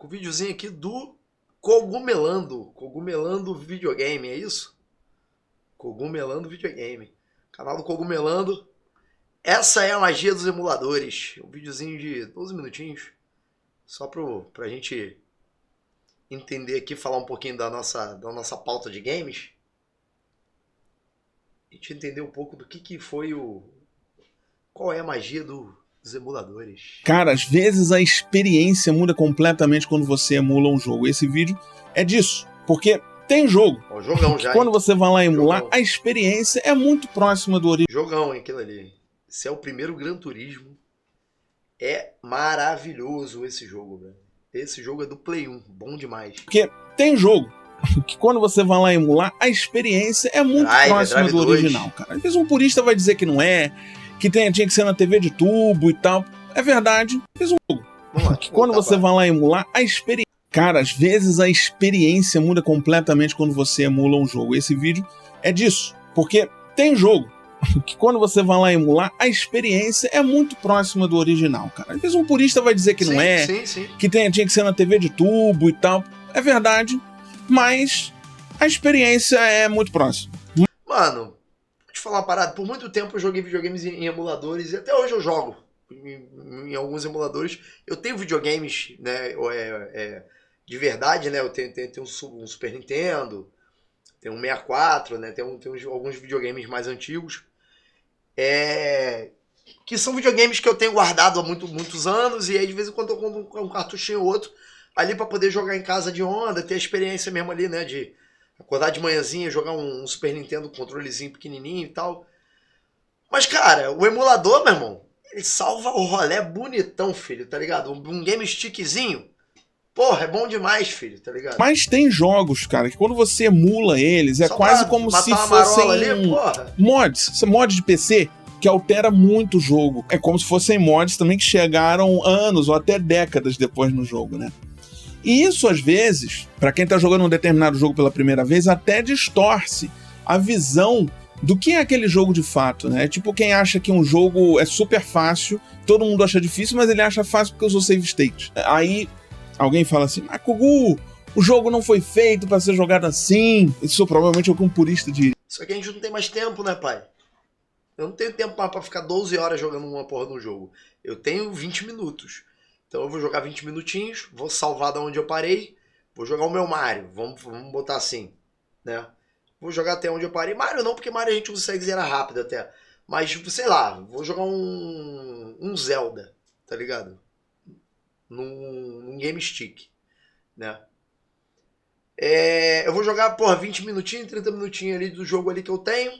com o videozinho aqui do Cogumelando Videogame, é isso? Cogumelando Videogame. Canal do Cogumelando. Essa é a magia dos emuladores. Um videozinho de 12 minutinhos. Só pra gente entender aqui, falar um pouquinho da nossa pauta de games. A gente entender um pouco do que foi qual é a magia dos emuladores. Cara, às vezes a experiência muda completamente quando você emula um jogo. Esse vídeo é disso, porque tem jogo. Ó, jogão já, quando hein? você vai lá emular, Jogão. A experiência é muito próxima do original. Jogão, hein, aquilo ali. Esse é o primeiro Gran Turismo. É maravilhoso esse jogo, velho. Esse jogo é do Play 1, bom demais. Porque tem jogo que quando você vai lá emular, a experiência é muito próxima do original, cara. Às vezes um purista vai dizer que não é, que tinha que ser na TV de tubo e tal. É verdade, fez um jogo. Que quando você vai lá emular, a experiência... Cara, às vezes a experiência muda completamente quando você emula um jogo. Esse vídeo é disso, porque tem jogo que quando você vai lá emular, a experiência é muito próxima do original, cara. Às vezes um purista vai dizer que não é, que tinha que ser na TV de tubo e tal. É verdade, mas a experiência é muito próxima. Mano, vou te falar uma parada. Por muito tempo eu joguei videogames em emuladores e até hoje eu jogo em alguns emuladores. Eu tenho videogames, né, de verdade, né? Eu tenho um Super Nintendo, tenho um 64, né? Tenho alguns videogames mais antigos. Que são videogames que eu tenho guardado há muitos anos, e aí de vez em quando eu compro um cartuchinho ou outro ali pra poder jogar em casa de onda, ter a experiência mesmo ali, né, de acordar de manhãzinha, jogar um Super Nintendo, controlezinho pequenininho e tal. Mas, cara, o emulador, meu irmão, ele salva o rolê bonitão, filho, tá ligado? Um game stickzinho, porra, é bom demais, filho, tá ligado? Mas tem jogos, cara, que quando você emula eles, é quase como se fossem mods de PC, que altera muito o jogo. É como se fossem mods também que chegaram anos ou até décadas depois no jogo, né? E isso, às vezes, pra quem tá jogando um determinado jogo pela primeira vez, até distorce a visão do que é aquele jogo de fato, né? Tipo quem acha que um jogo é super fácil, todo mundo acha difícil, mas ele acha fácil porque usou save state. Aí alguém fala assim, mas Kogu, o jogo não foi feito pra ser jogado assim. Isso provavelmente algum purista diria. Só que a gente não tem mais tempo, né, pai? Eu não tenho tempo pra ficar 12 horas jogando uma porra de um jogo. Eu tenho 20 minutos. Então eu vou jogar 20 minutinhos, vou salvar da onde eu parei, vou jogar o meu Mario, vamos botar assim, né? Vou jogar até onde eu parei. Mario não, porque Mario a gente consegue zerar rápido até. Mas, sei lá, vou jogar um Zelda, tá ligado? Num Game Stick, né? Eu vou jogar, porra, 20 minutinhos, 30 minutinhos ali do jogo ali que eu tenho.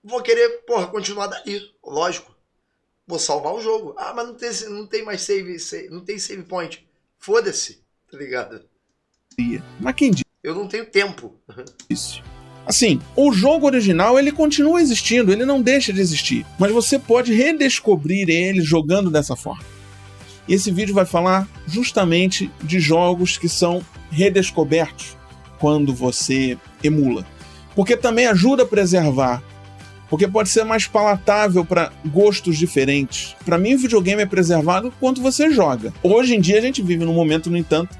Vou querer, porra, continuar dali, lógico. Vou salvar o jogo. Ah, mas não tem mais save, não tem save point. Foda-se, tá ligado? Mas quem diz? Eu não tenho tempo. Isso. Assim, o jogo original, ele continua existindo, ele não deixa de existir. Mas você pode redescobrir ele jogando dessa forma. E esse vídeo vai falar justamente de jogos que são redescobertos quando você emula. Porque também ajuda a preservar. Porque pode ser mais palatável para gostos diferentes. Para mim, o videogame é preservado quanto você joga. Hoje em dia, a gente vive num momento, no entanto,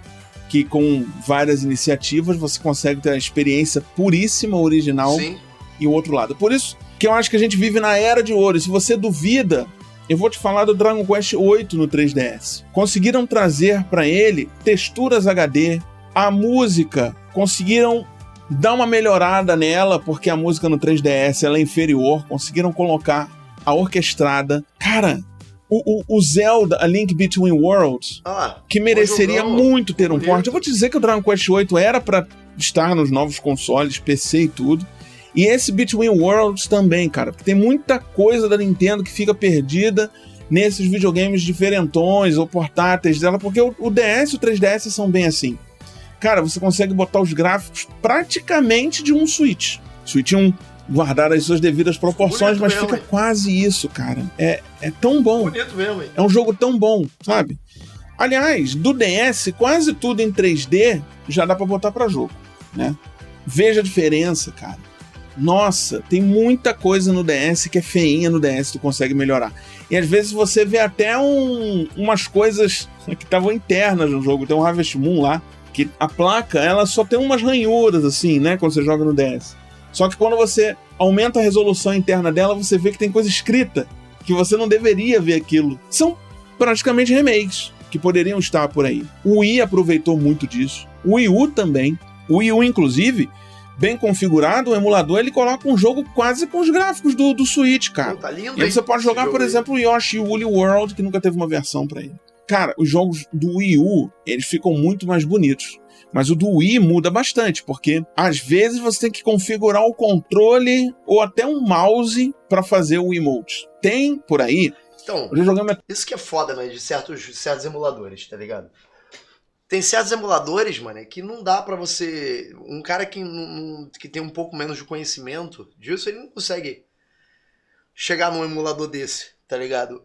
que com várias iniciativas você consegue ter a experiência puríssima, original. Sim. E o outro lado. Por isso que eu acho que a gente vive na era de ouro. E se você duvida, eu vou te falar do Dragon Quest VIII no 3DS. Conseguiram trazer para ele texturas HD, a música, conseguiram dar uma melhorada nela, porque a música no 3DS ela é inferior, conseguiram colocar a orquestrada. Cara, o Zelda, A Link Between Worlds, que mereceria muito ter um port. Eu vou te dizer que o Dragon Quest VIII era para estar nos novos consoles, PC e tudo. E esse Between Worlds também, cara, porque tem muita coisa da Nintendo que fica perdida nesses videogames diferentões ou portáteis dela, porque o DS e o 3DS são bem assim. Cara, você consegue botar os gráficos praticamente de um Switch. Switch 1, guardar as suas devidas proporções, mas fica quase isso, cara. É tão bom. Bonito mesmo, hein? É um jogo tão bom, sabe? Aliás, do DS, quase tudo em 3D já dá pra botar pra jogo, né? Veja a diferença, cara. Nossa, tem muita coisa no DS que é feinha no DS, tu consegue melhorar. E às vezes você vê até umas coisas que estavam internas no jogo. Tem um Harvest Moon lá, que a placa, ela só tem umas ranhuras, assim, né, quando você joga no DS. Só que quando você aumenta a resolução interna dela, você vê que tem coisa escrita, que você não deveria ver aquilo. São praticamente remakes que poderiam estar por aí. O Wii aproveitou muito disso. O Wii U também. O Wii U, inclusive, bem configurado, o emulador, ele coloca um jogo quase com os gráficos do Switch, cara. Tá lindo, e aí você pode jogar, por exemplo, o Yoshi Woolly World, que nunca teve uma versão pra ele. Cara, os jogos do Wii U, eles ficam muito mais bonitos. Mas o do Wii muda bastante, porque às vezes você tem que configurar o controle ou até um mouse pra fazer o emote. Tem por aí. Então, isso que é foda, né, de certos emuladores, tá ligado? Tem certos emuladores, mano, que não dá pra você... Um cara que tem um pouco menos de conhecimento disso, ele não consegue chegar num emulador desse, tá ligado?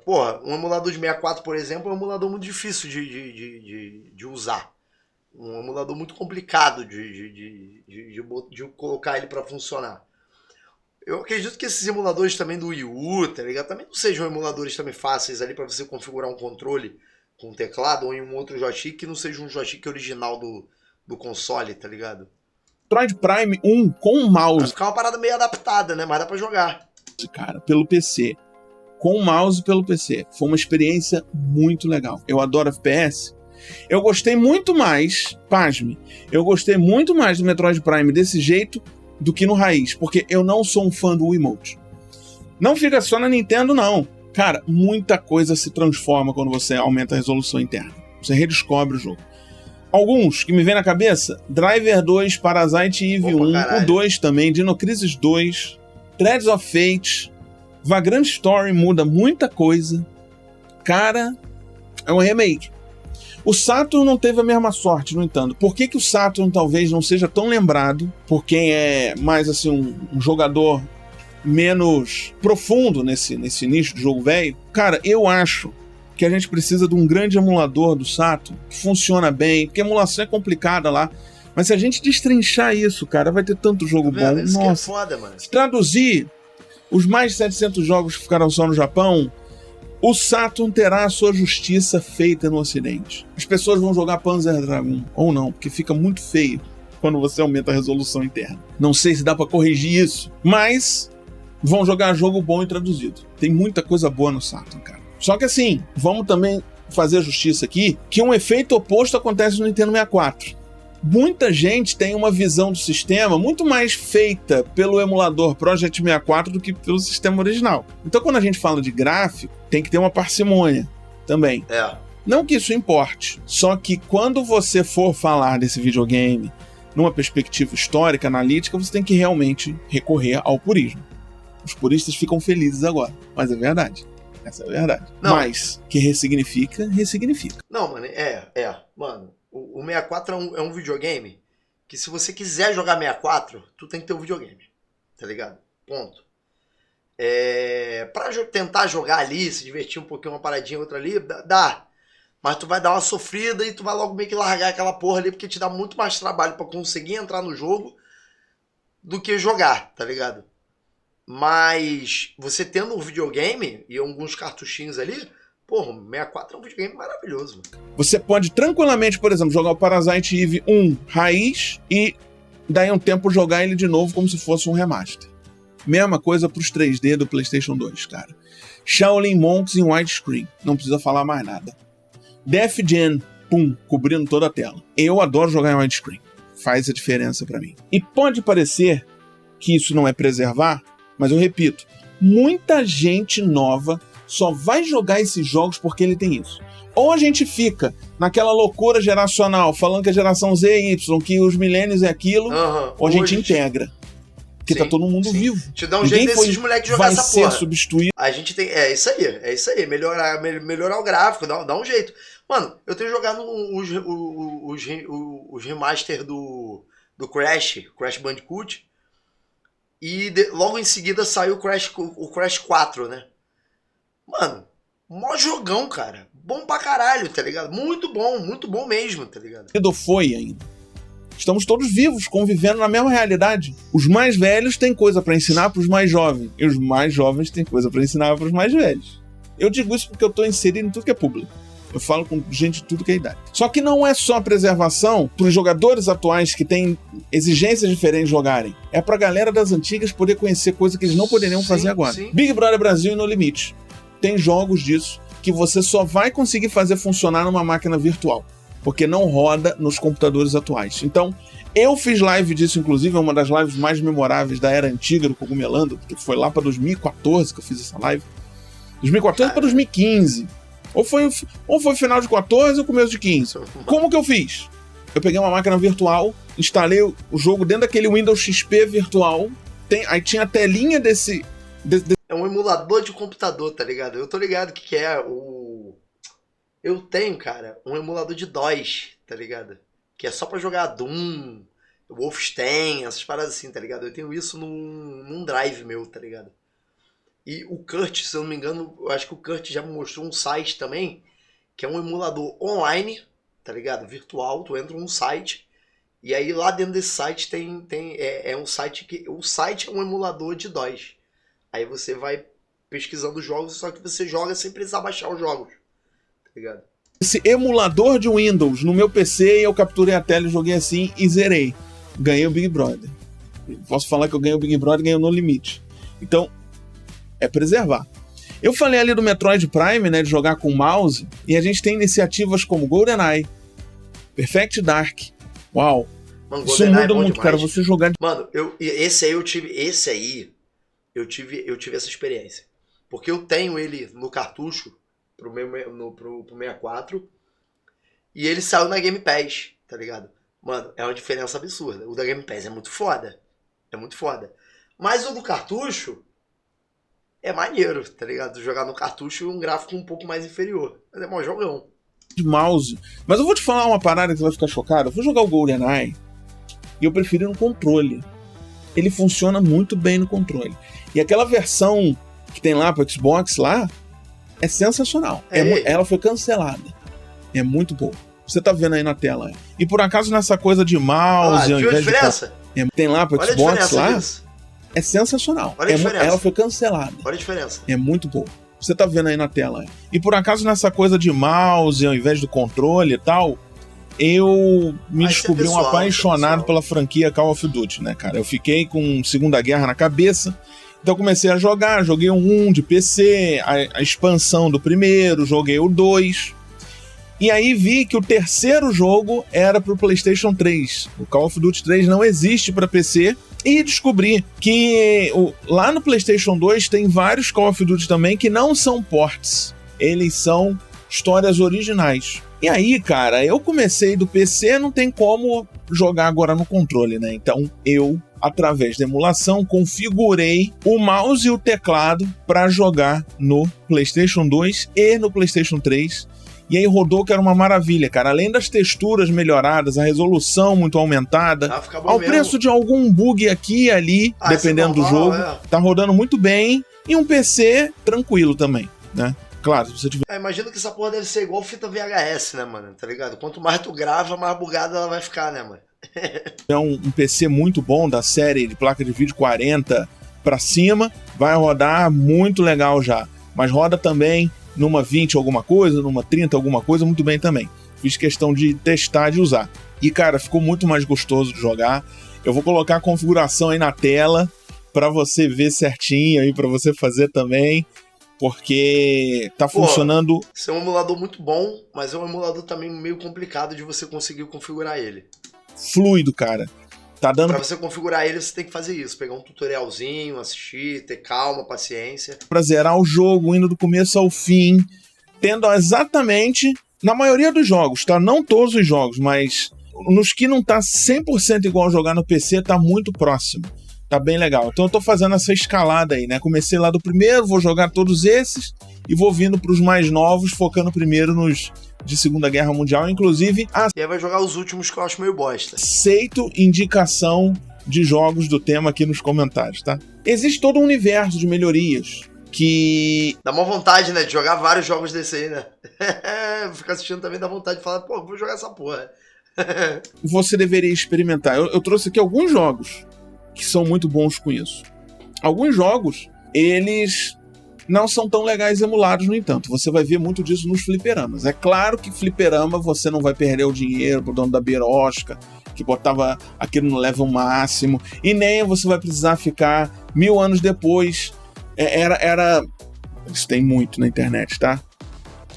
Porra, um emulador de 64, por exemplo, é um emulador muito difícil de usar. Um emulador muito complicado de colocar ele pra funcionar. Eu acredito que esses emuladores também do Wii U, tá ligado? Também não sejam emuladores também fáceis ali pra você configurar um controle com teclado ou em um outro joystick que não seja um joystick original do console, tá ligado? Metroid Prime 1 com mouse. Vai ficar uma parada meio adaptada, né? Mas dá pra jogar. Cara, pelo PC. Com mouse pelo PC. Foi uma experiência muito legal. Eu adoro FPS. Eu gostei muito mais, pasme, eu gostei muito mais do Metroid Prime desse jeito do que no raiz, porque eu não sou um fã do Wiimote. Não fica só na Nintendo, não. Cara, muita coisa se transforma quando você aumenta a resolução interna. Você redescobre o jogo. Alguns que me vêm na cabeça: Driver 2, Parasite Eve 1, caralho. O 2 também, Dino Crisis 2, Threads of Fate, Vagrant Story muda muita coisa. Cara, é um remake. O Saturn não teve a mesma sorte, no entanto. Por que o Saturn talvez não seja tão lembrado por quem é mais assim um jogador menos profundo nesse nicho de jogo velho? Cara, eu acho que a gente precisa de um grande emulador do Saturn que funciona bem, porque a emulação é complicada lá. Mas se a gente destrinchar isso, cara, vai ter tanto jogo bom. Isso Nossa, que é foda, mano. se traduzir os mais de 700 jogos que ficaram só no Japão, o Saturn terá a sua justiça feita no Ocidente. As pessoas vão jogar Panzer Dragoon, ou não, porque fica muito feio quando você aumenta a resolução interna. Não sei se dá pra corrigir isso, mas vão jogar jogo bom e traduzido. Tem muita coisa boa no Saturn, cara. Só que assim, vamos também fazer a justiça aqui, que um efeito oposto acontece no Nintendo 64. Muita gente tem uma visão do sistema muito mais feita pelo emulador Project 64 do que pelo sistema original. Então, quando a gente fala de gráfico, tem que ter uma parcimônia também. Não que isso importe, só que quando você for falar desse videogame numa perspectiva histórica, analítica, você tem que realmente recorrer ao purismo. Os puristas ficam felizes agora, mas é verdade. Essa é a verdade. Não. Mas que ressignifica, ressignifica. Não, mano, Mano, o 64 é um videogame que se você quiser jogar 64, tu tem que ter um videogame. Tá ligado? Ponto. Pra tentar jogar ali, se divertir um pouquinho, uma paradinha, outra ali, dá. Mas tu vai dar uma sofrida e tu vai logo meio que largar aquela porra ali, porque te dá muito mais trabalho pra conseguir entrar no jogo do que jogar, tá ligado? Mas você tendo um videogame e alguns cartuchinhos ali, porra, o 64 é um videogame maravilhoso. Você pode tranquilamente, por exemplo, jogar o Parasite Eve 1 raiz e daí um tempo jogar ele de novo como se fosse um remaster. Mesma coisa pros 3D do PlayStation 2, cara. Shaolin Monks em widescreen, não precisa falar mais nada. Def Jam, cobrindo toda a tela. Eu adoro jogar em widescreen, faz a diferença pra mim. E pode parecer que isso não é preservar, mas eu repito, muita gente nova só vai jogar esses jogos porque ele tem isso. Ou a gente fica naquela loucura geracional, falando que a geração Z é Y, que os milênios é aquilo, ou a gente integra. Porque tá todo mundo vivo. Te dá um jeito desses moleques jogar essa porra. Vai ser substituído. A gente tem... É isso aí. Melhorar o gráfico, dá um jeito. Mano, eu tenho jogado os remaster do Crash Bandicoot, e logo em seguida saiu o Crash 4, né? Mano, mó jogão, cara. Bom pra caralho, tá ligado? Muito bom mesmo, tá ligado? Foi ainda. Estamos todos vivos, convivendo na mesma realidade. Os mais velhos têm coisa para ensinar para os mais jovens, e os mais jovens têm coisa para ensinar para os mais velhos. Eu digo isso porque eu estou inserido em tudo que é público. Eu falo com gente de tudo que é idade. Só que não é só preservação para os jogadores atuais que têm exigências diferentes jogarem. É para a galera das antigas poder conhecer coisa que eles não poderiam fazer agora. Sim. Big Brother Brasil e No Limite. Tem jogos disso que você só vai conseguir fazer funcionar numa máquina virtual, porque não roda nos computadores atuais. Então, eu fiz live disso, inclusive, é uma das lives mais memoráveis da era antiga do Cogumelando, porque foi lá para 2014 que eu fiz essa live. 2014 para 2015. Ou foi final de 14 ou começo de 15. Como que eu fiz? Eu peguei uma máquina virtual, instalei o jogo dentro daquele Windows XP virtual, aí tinha a telinha desse... É um emulador de computador, tá ligado? Eu tô ligado que é Eu tenho, cara, um emulador de DOS, tá ligado? Que é só pra jogar Doom, Wolfenstein, essas paradas assim, tá ligado? Eu tenho isso num drive meu, tá ligado? E o Kurt, se eu não me engano, eu acho que o Kurt já me mostrou um site também, que é um emulador online, tá ligado? Virtual, tu entra num site, e aí lá dentro desse site é um site que... O site é um emulador de DOS. Aí você vai pesquisando jogos, só que você joga sem precisar baixar os jogos. Tá ligado? Esse emulador de Windows no meu PC, eu capturei a tela e joguei assim e zerei. Ganhei o Big Brother. Posso falar que eu ganhei o Big Brother e ganhei o No Limite. Então, é preservar. Eu falei ali do Metroid Prime, né, de jogar com mouse, e a gente tem iniciativas como GoldenEye, Perfect Dark. Uau! Mano, isso muda muito, cara, você jogar... Mano, esse aí eu tive essa experiência. Porque eu tenho ele no cartucho pro 64 e ele saiu na Game Pass, tá ligado? Mano, é uma diferença absurda. O da Game Pass é muito foda. É muito foda. Mas o do cartucho é maneiro, tá ligado? Jogar no cartucho um gráfico um pouco mais inferior. Mas é mó jogão. De mouse. Mas eu vou te falar uma parada que você vai ficar chocado. Eu vou jogar o GoldenEye e eu preferi no controle. Ele funciona muito bem no controle. E aquela versão que tem lá pro Xbox lá é sensacional. Ela foi cancelada. É muito boa. Você tá vendo aí na tela. E por acaso nessa coisa de mouse... viu a diferença? Tem lá pro Xbox lá. É sensacional. Olha a diferença. Ela foi cancelada. Olha a diferença. É muito boa. Você tá vendo aí na tela. E por acaso nessa coisa de mouse ao invés do controle e tal... Eu me descobri um apaixonado pela franquia Call of Duty, né, cara? Eu fiquei com Segunda Guerra na cabeça, então comecei a jogar, joguei o 1 de PC, a expansão do primeiro, joguei o 2, e aí vi que o terceiro jogo era pro PlayStation 3. O Call of Duty 3 não existe para PC, e descobri que lá no PlayStation 2 tem vários Call of Duty também que não são ports, eles são histórias originais. E aí, cara, eu comecei do PC, não tem como jogar agora no controle, né? Então eu, através da emulação, configurei o mouse e o teclado para jogar no PlayStation 2 e no PlayStation 3. E aí rodou, que era uma maravilha, cara. Além das texturas melhoradas, a resolução muito aumentada, ao preço de algum bug aqui e ali, dependendo do jogo, tá rodando muito bem. E um PC tranquilo também, né? Claro, se você tiver... imagino que essa porra deve ser igual fita VHS, né, mano? Tá ligado? Quanto mais tu grava, mais bugada ela vai ficar, né, mano? É um PC muito bom, da série de placa de vídeo 40 pra cima, vai rodar muito legal já. Mas roda também numa 20 alguma coisa, numa 30 alguma coisa, muito bem também. Fiz questão de testar, de usar. E, cara, ficou muito mais gostoso de jogar. Eu vou colocar a configuração aí na tela pra você ver certinho aí, pra você fazer também. Porque tá funcionando... Esse é um emulador muito bom, mas é um emulador também meio complicado de você conseguir configurar ele. Fluido, cara. Tá dando... Pra você configurar ele, você tem que fazer isso. Pegar um tutorialzinho, assistir, ter calma, paciência. Pra zerar o jogo, indo do começo ao fim. Tendo exatamente... Na maioria dos jogos, tá? Não todos os jogos, mas... Nos que não tá 100% igual jogar no PC, tá muito próximo. Tá bem legal. Então eu tô fazendo essa escalada aí, né? Comecei lá do primeiro, vou jogar todos esses e vou vindo pros mais novos, focando primeiro nos de Segunda Guerra Mundial, inclusive... E aí vai jogar os últimos que eu acho meio bosta. Aceito indicação de jogos do tema aqui nos comentários, tá? Existe todo um universo de melhorias que... Dá uma vontade, né? De jogar vários jogos desse aí, né? Ficar assistindo também dá vontade de falar, pô, vou jogar essa porra. você deveria experimentar. Eu trouxe aqui alguns jogos que são muito bons com isso. Alguns jogos, eles não são tão legais emulados, no entanto. Você vai ver muito disso nos fliperamas. É claro que fliperama você não vai perder o dinheiro pro dono da birosca, que botava aquilo no level máximo, e nem você vai precisar ficar 1000 anos depois. Isso tem muito na internet, tá?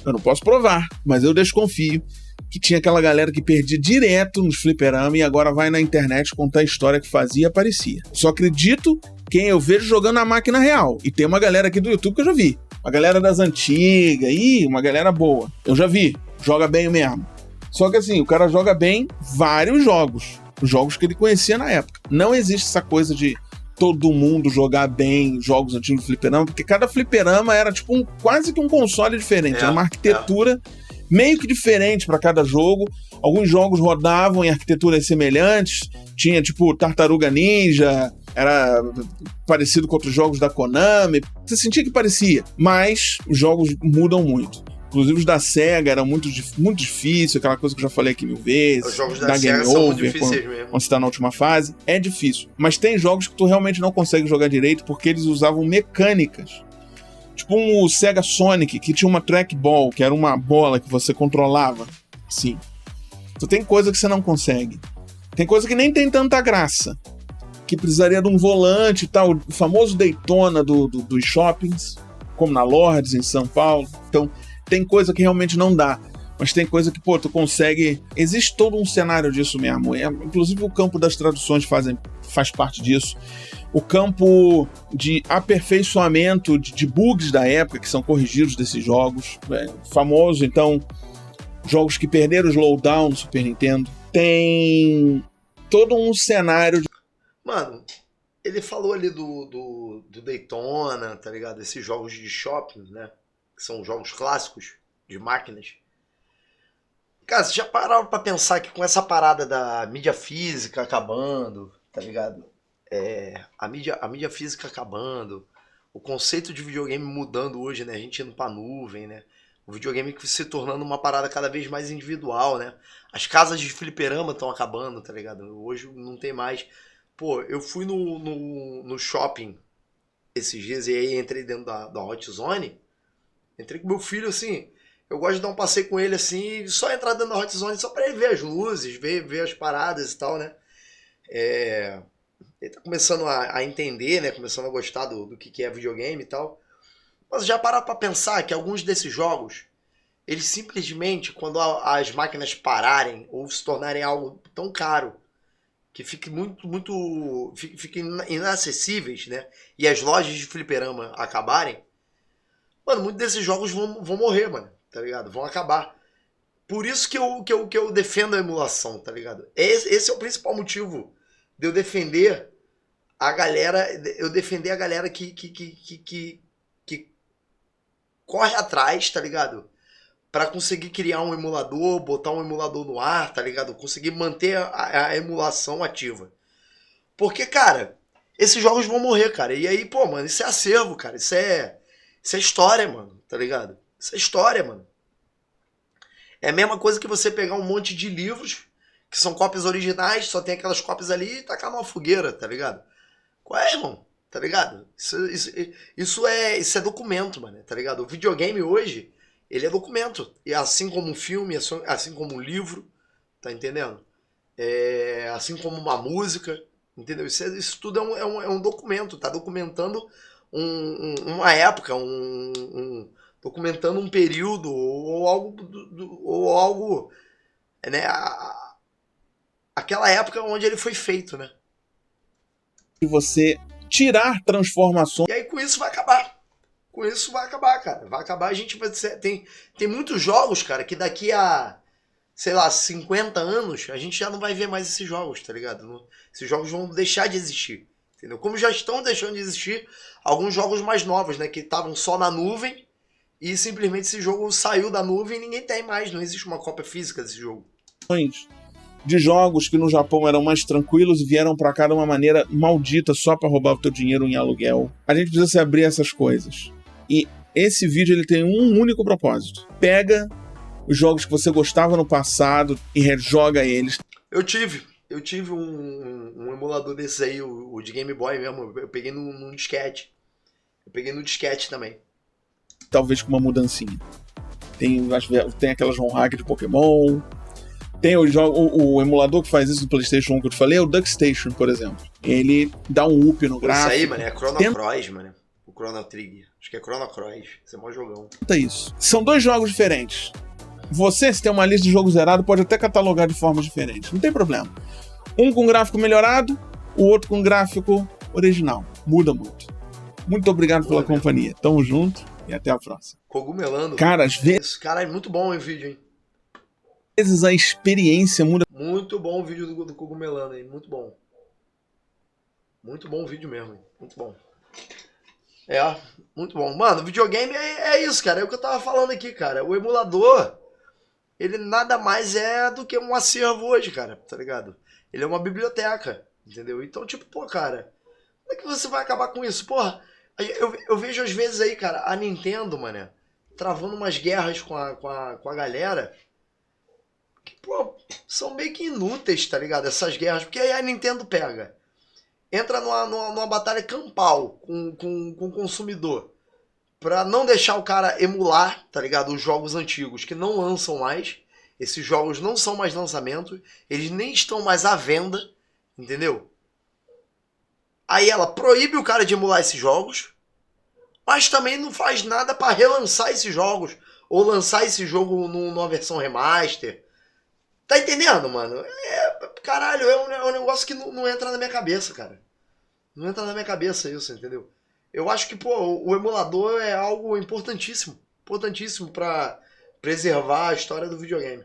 Eu não posso provar, mas eu desconfio que tinha aquela galera que perdia direto nos fliperama e agora vai na internet contar a história que fazia e aparecia. Só acredito quem eu vejo jogando na máquina real. E tem uma galera aqui do YouTube que eu já vi. Uma galera das antigas, uma galera boa. Eu já vi, joga bem mesmo. Só que assim, o cara joga bem vários jogos. Os jogos que ele conhecia na época. Não existe essa coisa de todo mundo jogar bem jogos antigos do fliperama, porque cada fliperama era tipo quase que um console diferente. Era uma arquitetura meio que diferente para cada jogo. Alguns jogos rodavam em arquiteturas semelhantes. Tinha tipo Tartaruga Ninja, era parecido com outros jogos da Konami. Você sentia que parecia, mas os jogos mudam muito. Inclusive os da SEGA eram muito difíceis, aquela coisa que eu já falei aqui 1000 vezes. Os jogos da SEGA são muito difíceis mesmo. Quando você tá na última fase, é difícil. Mas tem jogos que tu realmente não consegue jogar direito porque eles usavam mecânicas. Tipo o Sega Sonic, que tinha uma trackball, que era uma bola que você controlava. Sim. Então tem coisa que você não consegue. Tem coisa que nem tem tanta graça, que precisaria de um volante e tal. O famoso Daytona dos shoppings, como na Lords, em São Paulo. Então tem coisa que realmente não dá, mas tem coisa que, tu consegue... Existe todo um cenário disso mesmo. Inclusive o campo das traduções faz parte disso. O campo de aperfeiçoamento de bugs da época, que são corrigidos desses jogos. Famoso, então, jogos que perderam o slowdown no Super Nintendo. Tem todo um cenário... Mano, ele falou ali do Daytona, tá ligado? Esses jogos de shopping, né? Que são jogos clássicos de máquinas. Cara, vocês já pararam pra pensar que com essa parada da mídia física acabando, tá ligado? A mídia física acabando, o conceito de videogame mudando hoje, né? A gente indo pra nuvem, né? O videogame se tornando uma parada cada vez mais individual, né? As casas de fliperama estão acabando, tá ligado? Hoje não tem mais... Pô, eu fui no shopping esses dias e aí entrei dentro da Hot Zone. Entrei com meu filho, assim, eu gosto de dar um passeio com ele, assim, só entrar dentro da Hot Zone, só pra ele ver as luzes, ver as paradas e tal, né? Ele tá começando a entender, né? Começando a gostar do que é videogame e tal. Mas já parar pra pensar que alguns desses jogos, eles simplesmente, quando as máquinas pararem ou se tornarem algo tão caro, que fique fiquem inacessíveis, né? E as lojas de fliperama acabarem, mano, muitos desses jogos vão morrer, mano, tá ligado? Vão acabar. Por isso que eu defendo a emulação, tá ligado? Esse é o principal motivo de eu defender a galera, que corre atrás, tá ligado? Pra conseguir criar um emulador, botar um emulador no ar, tá ligado? Conseguir manter a emulação ativa. Porque, cara, esses jogos vão morrer, cara. E aí, pô, mano, isso é acervo, cara. Isso é história, mano, tá ligado? Isso é história, mano. É a mesma coisa que você pegar um monte de livros que são cópias originais, só tem aquelas cópias ali e tacar numa fogueira, tá ligado? Qual é, irmão? Tá ligado? Isso é documento, mano, tá ligado? O videogame hoje, ele é documento. E assim como um filme, assim como um livro, tá entendendo? Assim como uma música, entendeu? Isso tudo é um documento, tá documentando uma época, documentando um período ou algo, né? Aquela época onde ele foi feito, né? E você tirar transformações. E aí com isso vai acabar. Com isso vai acabar, cara. Vai acabar, a gente vai ser... Tem muitos jogos, cara, que daqui a, sei lá, 50 anos, a gente já não vai ver mais esses jogos, tá ligado? Esses jogos vão deixar de existir, entendeu? Como já estão deixando de existir alguns jogos mais novos, né? Que estavam só na nuvem e simplesmente esse jogo saiu da nuvem e ninguém tem mais. Não existe uma cópia física desse jogo. De jogos que no Japão eram mais tranquilos e vieram pra cá de uma maneira maldita só pra roubar o teu dinheiro em aluguel. A gente precisa se abrir essas coisas. E esse vídeo ele tem um único propósito. Pega os jogos que você gostava no passado e rejoga eles. Eu tive um emulador desse aí, o de Game Boy mesmo. Eu peguei num disquete. Eu peguei no disquete também. Talvez com uma mudancinha. Tem aquelas ROM hack de Pokémon. Tem o emulador que faz isso no PlayStation 1 que eu te falei, é o DuckStation, por exemplo. Ele dá um up no gráfico. Isso aí, mano, é Chrono Cross, mano. O Chrono Trigger. Acho que é Chrono Cross. Isso é mó jogão. Isso. São 2 jogos diferentes. Você, se tem uma lista de jogos zerados, pode até catalogar de formas diferentes. Não tem problema. Um com gráfico melhorado, o outro com gráfico original. Muda muito. Muito obrigado pela companhia. Tamo junto e até a próxima. Cogumelando. Cara, às vezes... Cara, é muito bom o vídeo, hein? Às vezes a experiência muda. Muito bom o vídeo do Cogumelando, hein? Muito bom. Muito bom o vídeo mesmo, hein? Muito bom. Muito bom. Mano, videogame é isso, cara. É o que eu tava falando aqui, cara. O emulador, ele nada mais é do que um acervo hoje, cara. Tá ligado? Ele é uma biblioteca, entendeu? Então, tipo, pô, cara, como é que você vai acabar com isso? Porra, eu vejo às vezes aí, cara, a Nintendo, mano, travando umas guerras com a galera que, pô, são meio que inúteis, tá ligado? Essas guerras. Porque aí a Nintendo entra numa batalha campal com o consumidor pra não deixar o cara emular, tá ligado? Os jogos antigos que não lançam mais. Esses jogos não são mais lançamentos, eles nem estão mais à venda, entendeu? Aí ela proíbe o cara de emular esses jogos, mas também não faz nada pra relançar esses jogos ou lançar esse jogo numa versão remaster. Tá entendendo, mano? Caralho, é um negócio que não entra na minha cabeça, cara. Não entra na minha cabeça isso, entendeu? Eu acho que, pô, o emulador é algo importantíssimo. Importantíssimo pra preservar a história do videogame.